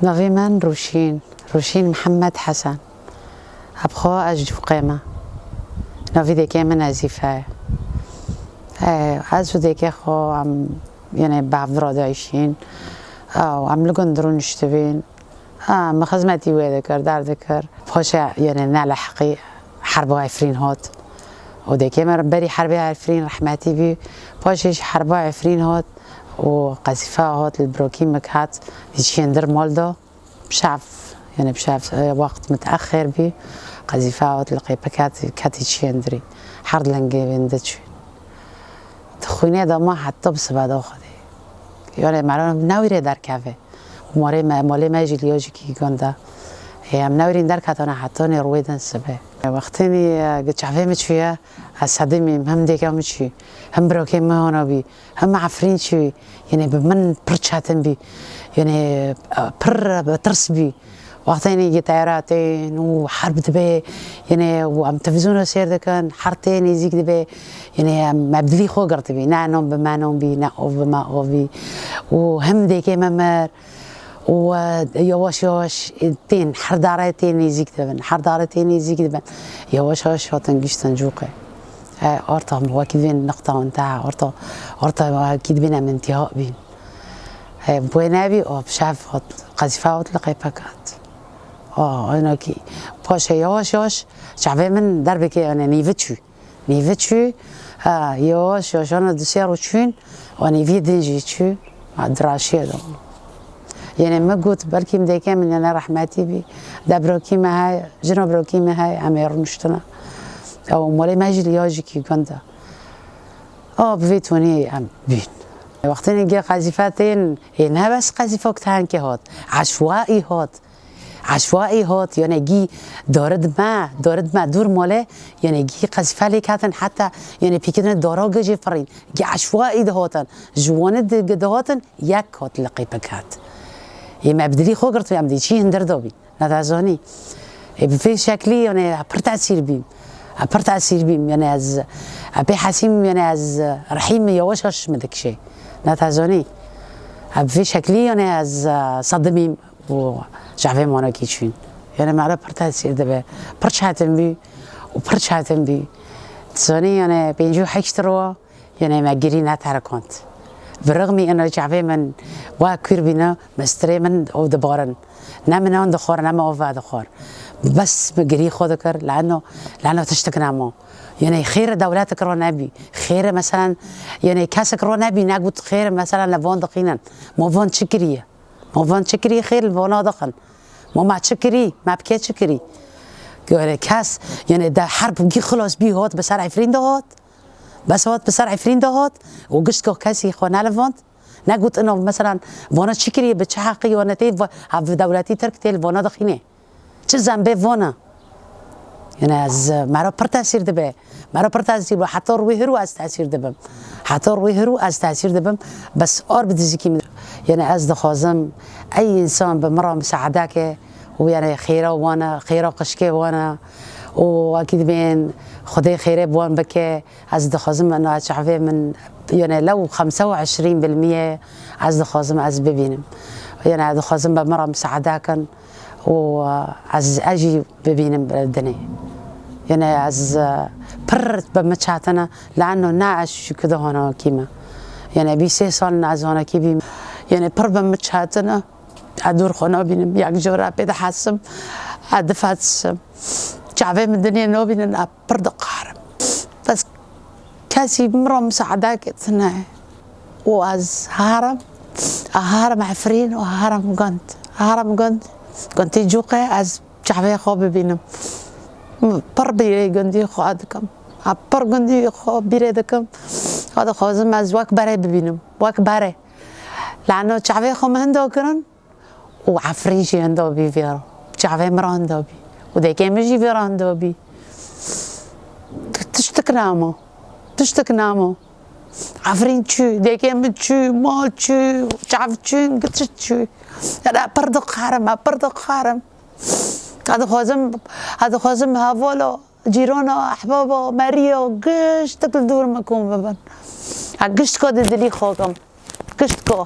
نافي من روشين محمد حسن أبخوا أجدو قيمة نافي ديكي من أزيفة أزو ديكي خو عم يعني بعض راد عايشين أو عم لقون درون نشتبين مخزمتي ويذكر دار ذكر بخوشة يعني نالحقي حربوا عفرين هات وديكي بري حربي عفرين رحمتي بي بخوشيش حربوا عفرين هات وقذيفة هات البروكين مكهات يجي ندر مالدا بشعف يعني بشعف وقت متأخر بي قذيفة هات القيبكات كات يجي ندري حرد لنجي بندتشين تخويني هذا ما حتى بسبب داخلي يعني معلومة ناويري در كافه مالي ما يجي ليوجي كي يقوندا هي مناورين در كاتونا حتوني رويدن سبه وقتني قد شعفي متشوية أصدمي هم ديكا متشوي هم بروكي ما هنا بي هم عفرين شوي يعني بمن برشاتن بي يعني بترس بي وقتني جتايراتين وحرب دبي يعني وعم تلفزيون سير دكان حرتين يزيك دبي يعني مبدلي خو قرت بي نعنم بمعنم بي نقف بما بي وهم ديكي ممر ويواش تين حردارتين يزيك دبن حردارتين يزيك دبن يواش هاتن جشتن جوقه أرتا واكيد بين نقطة انتهى أرتا أكيد بين من انتهاء بين بوينابي أو بشاف قذيفات لقيبكات أنا كي باش يواش شعبي من دربك يعني نيفتشو يواش أنا دسير وشين وأنا في دنجي شو دراشية ده يعني ما قلت بركي مديكا من أنا رحمتي بي دا بروكي ما هاي جنو بروكي ما هاي عم يرنشتنا أو مولي ما يجي لياجي كي كندا بفيتوني عم بين وقتين يجي قذيفتين إنها بس قذيفة وقتها كي هات عشوائي هات يعني جي دارد ما دور ماله يعني جي قذيفة لي كاتن حتى يعني بيكدنا داراج جي فرين جي عشوائي دهاتن جوانت دهاتن يك هات لقيبكات ما بدلي خو قرت عم دي شي هندر دوبي نتازوني بفي شكلي يعني أبرت أسير بيم يعني از أبي حسيم يعني از رحيم يواشش مدك شيء نتازوني بفي شكلي يعني از صدمي وشعبي مانا كيشين يعني ما على برت أسير دبا برشاتن بي تزوني يعني بينجو حيشتروا يعني ما جرينا تحركات بالرغم أن شعبي من واكير بينا مستري من أو دبارن نامنا عند خور نام أوفا دخور بس مجري خودكر لأنه تشتكنا ما يعني خير دولاتك رو نبي خير مثلا يعني كاسك رو نبي نقول خير مثلا لفون دقينا مو فون شكري خير الفون دقن ما تشكري ما بكي تشكري يعني كاس يعني ده حرب جي خلاص بيه هات بسرعة عفرين دهات بس هات بسرعة عفرين دهات وقشت كاسي خونا لفون نقول إنه مثلا فونا تشكري بتشحقي ونتين في دولتي تركتي الفونا دقينه چه زنبه وانا يعني از مرا پر تاثیر دبه مرا پر تاثیر و حتی روی هرو از تاثیر دبم بس بدزی کی يعني از دخوازم اي انسان بمره مساعدك ويعني خيره وانا خيره قشكه وانا واكيد بين خدي خيره بوان بك از دخوازم انه شعبي من يعني لو 25% از دخوازم از ببینم يعني دخوازم بمره مساعدك وعز أجي ببينم الدنيا يعني عز برت بمشاتنا لأنه ناعش كده هنا كيما يعني بيسي صالنا عز هنا كيبي يعني بر بمشاتنا أدور خنا بينم ياك جورا بيد حاسم أدفعت شعبي من الدنيا نو بينن برد قارم بس كاسي مرة مساعداك تنا وعز هارم عفرين وهارم قنت كنت جوقة از شعبي خو ببینم پر بیره گندی خو ادکم پر گندی خو بیره دکم هذا خوازم از وقت بره ببینم وقت بره لانه شعبي خو مهندو کرن وعفريشي هندو بي فيرو شعبي مرهندو بي وديكي مجي فيرهندو بي تشتكنامو عفرين شو ديكي متشو مال شو شعب شو قلت شو أنا بردق حرم هذا خوازم هافولو جيرونا أحبابو ماريو قشت تكل دور مكون ببن قشت كو دلي خوكم قشت كو